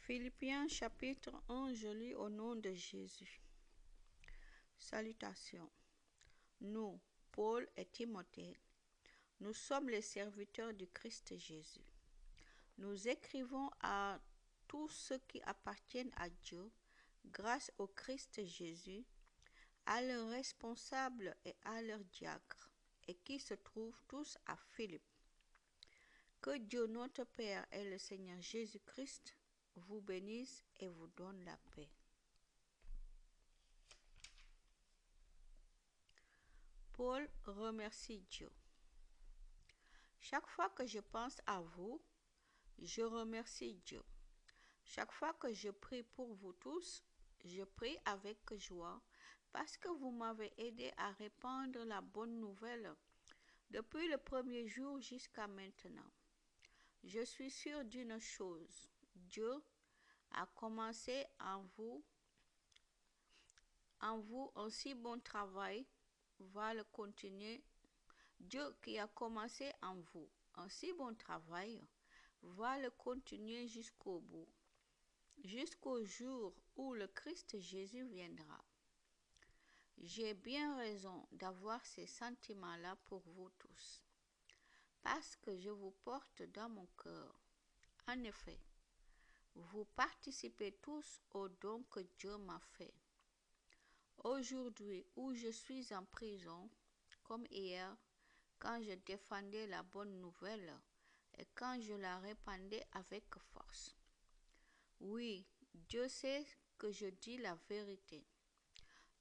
Philippiens chapitre 1, je lis au nom de Jésus. Salutations. Nous, Paul et Timothée, nous sommes les serviteurs du Christ Jésus. Nous écrivons à tous ceux qui appartiennent à Dieu grâce au Christ Jésus, à leurs responsables et à leurs diacres, et qui se trouvent tous à Philippe. Que Dieu notre Père et le Seigneur Jésus-Christ vous bénisse et vous donne la paix. Paul remercie Dieu. Chaque fois que je pense à vous, je remercie Dieu. Chaque fois que je prie pour vous tous, je prie avec joie parce que vous m'avez aidé à répandre la bonne nouvelle depuis le premier jour jusqu'à maintenant. Je suis sûre d'une chose, Dieu a commencé en vous un si bon travail, va le continuer. Dieu qui a commencé en vous un si bon travail, va le continuer jusqu'au bout, jusqu'au jour où le Christ Jésus viendra. J'ai bien raison d'avoir ces sentiments-là pour vous tous, parce que je vous porte dans mon cœur. En effet, vous participez tous au don que Dieu m'a fait. Aujourd'hui, où je suis en prison, comme hier, quand je défendais la bonne nouvelle et quand je la répandais avec force. Oui, Dieu sait que je dis la vérité.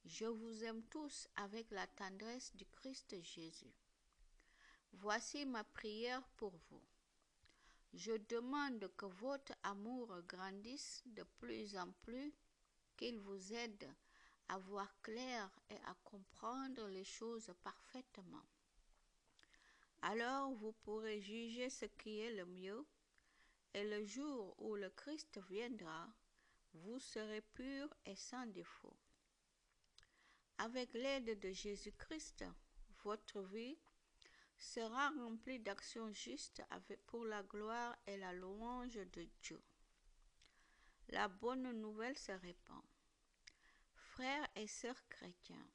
Je vous aime tous avec la tendresse du Christ Jésus. Voici ma prière pour vous. Je demande que votre amour grandisse de plus en plus, qu'il vous aide à voir clair et à comprendre les choses parfaitement. Alors vous pourrez juger ce qui est le mieux, et le jour où le Christ viendra, vous serez purs et sans défaut. Avec l'aide de Jésus-Christ, votre vie sera remplie d'actions justes pour la gloire et la louange de Dieu. La bonne nouvelle se répand. Frères et sœurs chrétiens,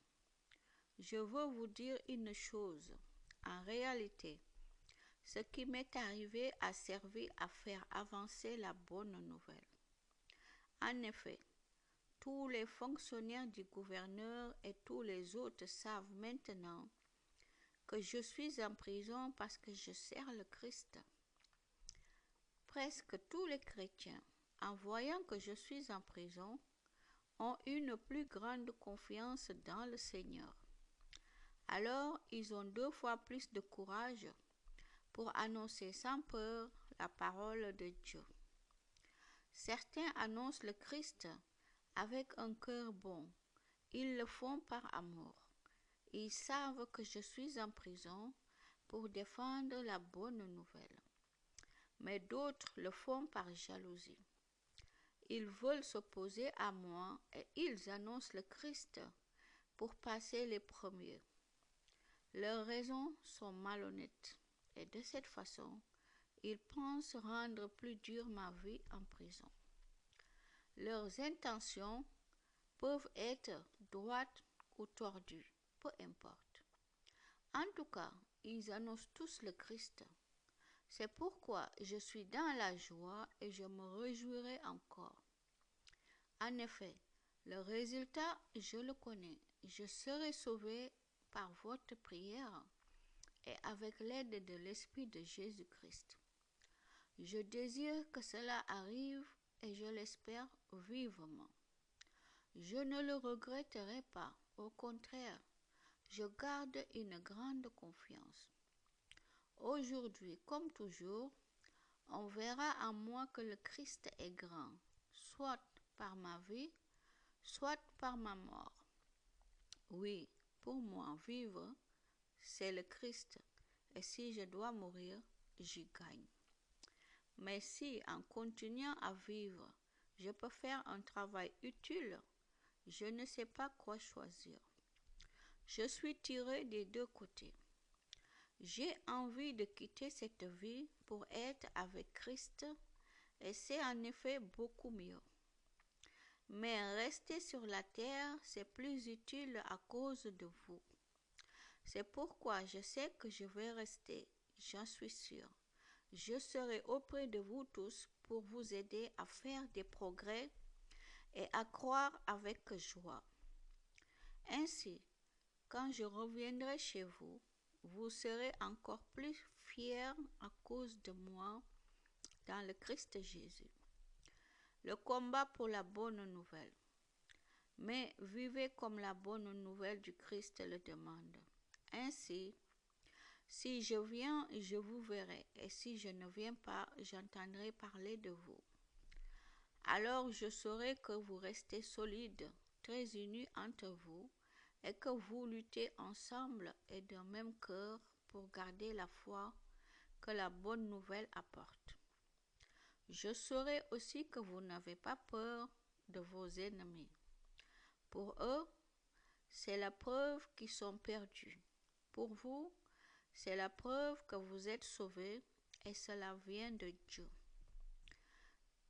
je veux vous dire une chose. En réalité, ce qui m'est arrivé a servi à faire avancer la bonne nouvelle. En effet, tous les fonctionnaires du gouverneur et tous les autres savent maintenant que je suis en prison parce que je sers le Christ. Presque tous les chrétiens, en voyant que je suis en prison, ont une plus grande confiance dans le Seigneur. Alors, ils ont 2 fois plus de courage pour annoncer sans peur la parole de Dieu. Certains annoncent le Christ avec un cœur bon. Ils le font par amour. Ils savent que je suis en prison pour défendre la bonne nouvelle. Mais d'autres le font par jalousie. Ils veulent s'opposer à moi et ils annoncent le Christ pour passer les premiers. Leurs raisons sont malhonnêtes et de cette façon, ils pensent rendre plus dure ma vie en prison. Leurs intentions peuvent être droites ou tordues, peu importe. En tout cas, ils annoncent tous le Christ. C'est pourquoi je suis dans la joie et je me réjouirai encore. En effet, le résultat, je le connais. Je serai sauvé par votre prière et avec l'aide de l'Esprit de Jésus-Christ. Je désire que cela arrive et je l'espère vivement. Je ne le regretterai pas, au contraire, je garde une grande confiance. Aujourd'hui, comme toujours, on verra en moi que le Christ est grand, soit par ma vie, soit par ma mort. Oui, pour moi, vivre, c'est le Christ, et si je dois mourir, j'y gagne. Mais si, en continuant à vivre, je peux faire un travail utile, je ne sais pas quoi choisir. Je suis tirée des 2 côtés. J'ai envie de quitter cette vie pour être avec Christ et c'est en effet beaucoup mieux. Mais rester sur la terre, c'est plus utile à cause de vous. C'est pourquoi je sais que je vais rester, j'en suis sûr. Je serai auprès de vous tous pour vous aider à faire des progrès et à croire avec joie. Ainsi, quand je reviendrai chez vous, vous serez encore plus fiers à cause de moi dans le Christ Jésus. Le combat pour la bonne nouvelle. Mais vivez comme la bonne nouvelle du Christ le demande. Ainsi, si je viens, je vous verrai, et si je ne viens pas, j'entendrai parler de vous. Alors je saurai que vous restez solides, très unis entre vous, et que vous luttez ensemble et d'un même cœur pour garder la foi que la bonne nouvelle apporte. Je saurai aussi que vous n'avez pas peur de vos ennemis. Pour eux, c'est la preuve qu'ils sont perdus. Pour vous, c'est la preuve que vous êtes sauvés et cela vient de Dieu.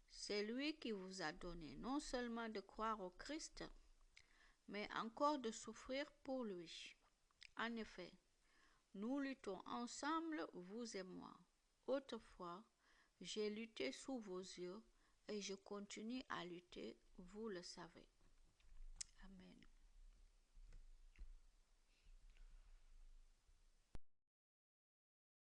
C'est lui qui vous a donné non seulement de croire au Christ, mais encore de souffrir pour lui. En effet, nous luttons ensemble, vous et moi. Autrefois, j'ai lutté sous vos yeux et je continue à lutter, vous le savez.